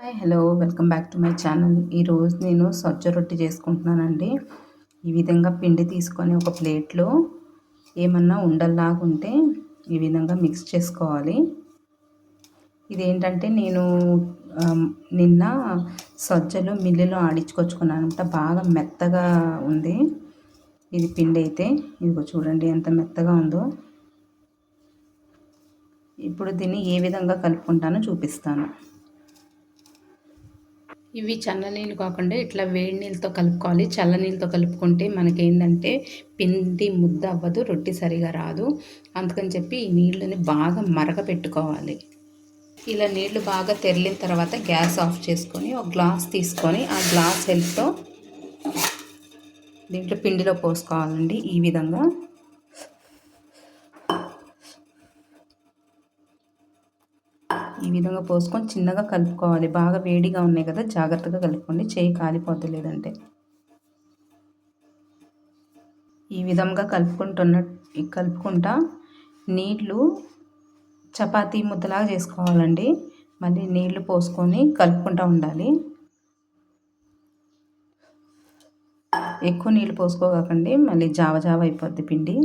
Hi hello welcome back to my channel. ఈరోజు నేను సజ్జ రొట్టె చేసుకుంటున్నానండి. ఈ విధంగా పిండి తీసుకొని ఒక ప్లేట్లో ఏమన్నా ఉండల్లాగా ఉంటే ఈ విధంగా మిక్స్ చేసుకోవాలి. ఇదేంటంటే నేను నిన్న సజ్జలు మిల్లులో ఆడించుకొచ్చుకున్నానంట. బాగా మెత్తగా ఉంది ఇది పిండి అయితే. ఇదిగో చూడండి ఎంత మెత్తగా ఉందో. ఇప్పుడు దీన్ని ఏ విధంగా కలుపుకుంటానో చూపిస్తాను. ఇవి చల్ల నీళ్ళు కాకుండా ఇట్లా వేడి నీళ్ళతో కలుపుకోవాలి. చల్ల నీళ్ళతో కలుపుకుంటే మనకేంటంటే పిండి ముద్ద అవ్వదు, రొట్టె సరిగా రాదు. అందుకని చెప్పి ఈ నీళ్ళని బాగా మరగపెట్టుకోవాలి. ఇలా నీళ్లు బాగా తెరిలిన తర్వాత గ్యాస్ ఆఫ్ చేసుకొని ఒక గ్లాస్ తీసుకొని ఆ గ్లాస్ హెల్ప్తో దీంట్లో పిండిలో పోసుకోవాలండి. ఈ విధంగా పోసుకొని చిన్నగా కలుపుకోవాలి. బాగా వేడిగా ఉన్నాయి కదా, జాగ్రత్తగా కలుపుకోండి, చేయి కాలిపోద్ది లేదంటే. ఈ విధంగా కలుపుకుంటా నీళ్ళు చపాతీ ముద్దలాగా చేసుకోవాలండి. మళ్ళీ నీళ్లు పోసుకొని కలుపుకుంటూ ఉండాలి. ఎక్కువ నీళ్ళు పోసుకోకండి, మళ్ళీ జావ జావ అయిపోద్ది పిండి.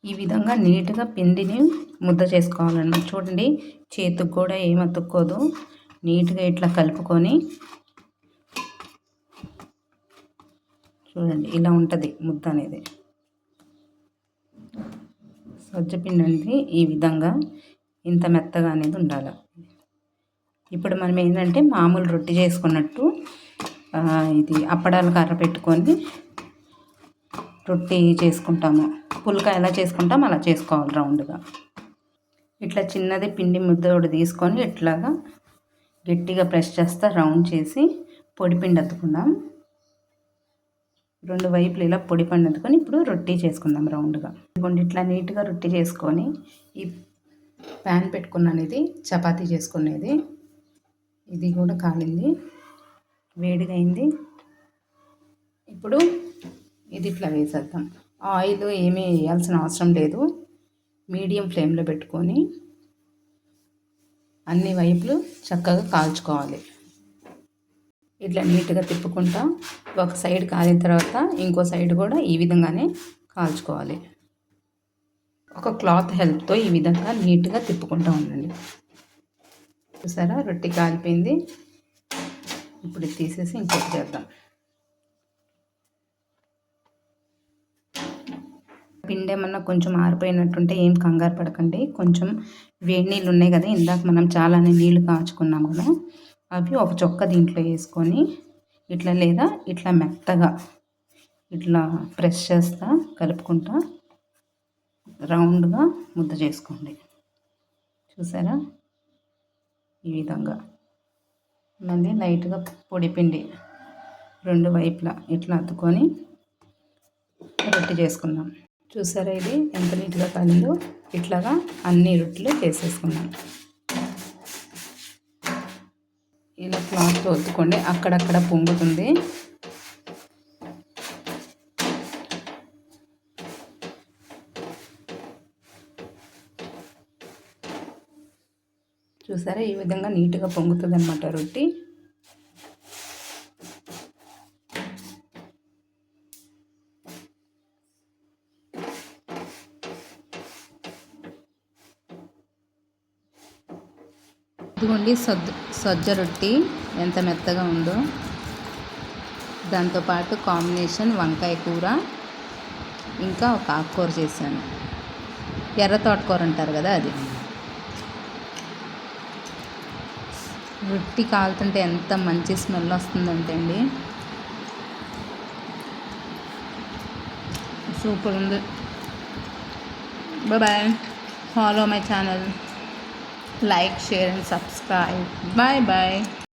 ఈ విధంగా నీట్గా పిండిని ముద్ద చేసుకోవాలన్నమాట. చూడండి, చేతికి కూడా ఏం అతుక్కోదు. నీట్గా ఇట్లా కలుపుకొని చూడండి, ఇలా ఉంటుంది ముద్ద అనేది. సజ్జపిండి అనేది ఈ విధంగా ఇంత మెత్తగా అనేది ఉండాలి. ఇప్పుడు మనం ఏంటంటే మామూలు రొట్టె చేసుకున్నట్టు ఇది అప్పడాలు కర్ర పెట్టుకొని రొట్టె చేసుకుంటాము. పుల్కా ఎలా చేసుకుంటాం అలా చేసుకోవాలి రౌండ్గా. ఇట్లా చిన్నది పిండి ముద్ద ఒకటి తీసుకొని ఇట్లాగా గట్టిగా ప్రెస్ చేస్తా రౌండ్ చేసి పొడి పిండి అతుకుందాం. రెండు వైపులు ఇలా పొడి పిండి అతుకొని ఇప్పుడు రొట్టె చేసుకుందాం రౌండ్గా. ఇదిగోండి, ఇట్లా నీట్గా రొట్టె చేసుకొని ఈ ప్యాన్ పెట్టుకున్నాను. ఇది చపాతీ చేసుకునేది. ఇది కూడా కాలింది, వేడిగా అయింది. ఇప్పుడు ఇది ఇట్లా వేసేద్దాం. ఆయిల్ ఏమీ వేయాల్సిన అవసరం లేదు. మీడియం ఫ్లేమ్లో పెట్టుకొని అన్ని వైపులు చక్కగా కాల్చుకోవాలి. ఇట్లా నీట్గా తిప్పుకుంటా ఒక సైడ్ కాలిన తర్వాత ఇంకో సైడ్ కూడా ఈ విధంగానే కాల్చుకోవాలి. ఒక క్లాత్ హెల్ప్తో ఈ విధంగా నీట్గా తిప్పుకుంటూ ఉండండి. చూసారా, రొట్టె కాలిపోయింది. ఇప్పుడు తీసేసి ఇంకొకటి చేద్దాం. పిండి ఏమన్నా కొంచెం ఆరిపోయినట్టుంటే ఏం కంగారు పడకండి. కొంచెం వేడి నీళ్ళు ఉన్నాయి కదా, ఇందాక మనం చాలానే నీళ్లు కాచుకున్నాం కదా, అవి ఒక చొక్క దీంట్లో వేసుకొని ఇట్లా లేదా ఇట్లా మెత్తగా ఇట్లా ప్రెస్ చేస్తా కలుపుకుంటా రౌండ్గా ముద్ద చేసుకోండి. చూసారా, ఈ విధంగా. మళ్ళీ లైట్గా పొడి పిండి రెండు వైపులా ఇట్లా అద్దుకొని రొట్టె చేసుకుందాం. చూసారా, ఇది ఎంత నీట్గా కాలిందో. ఇట్లాగా అన్ని రొట్టెలు చేసేసుకున్నాం. ఇలా క్లాత్తో ఒత్తుకోండి, అక్కడక్కడ పొంగుతుంది. చూసారా, ఈ విధంగా నీట్గా పొంగుతుంది అన్నమాట రొట్టె. ఇదిగోండి సజ్జ రొట్టె ఎంత మెత్తగా ఉందో. దాంతోపాటు కాంబినేషన్ వంకాయ కూర, ఇంకా ఒక ఆకుకూర చేశాను. ఎర్ర తోటకూర అంటారు కదా, అది. రొట్టె కాలుతుంటే ఎంత మంచి స్మెల్ వస్తుందంటే అండి, సూపర్ ఉంది. Bye. Follow my channel. Like, share and subscribe. Bye bye.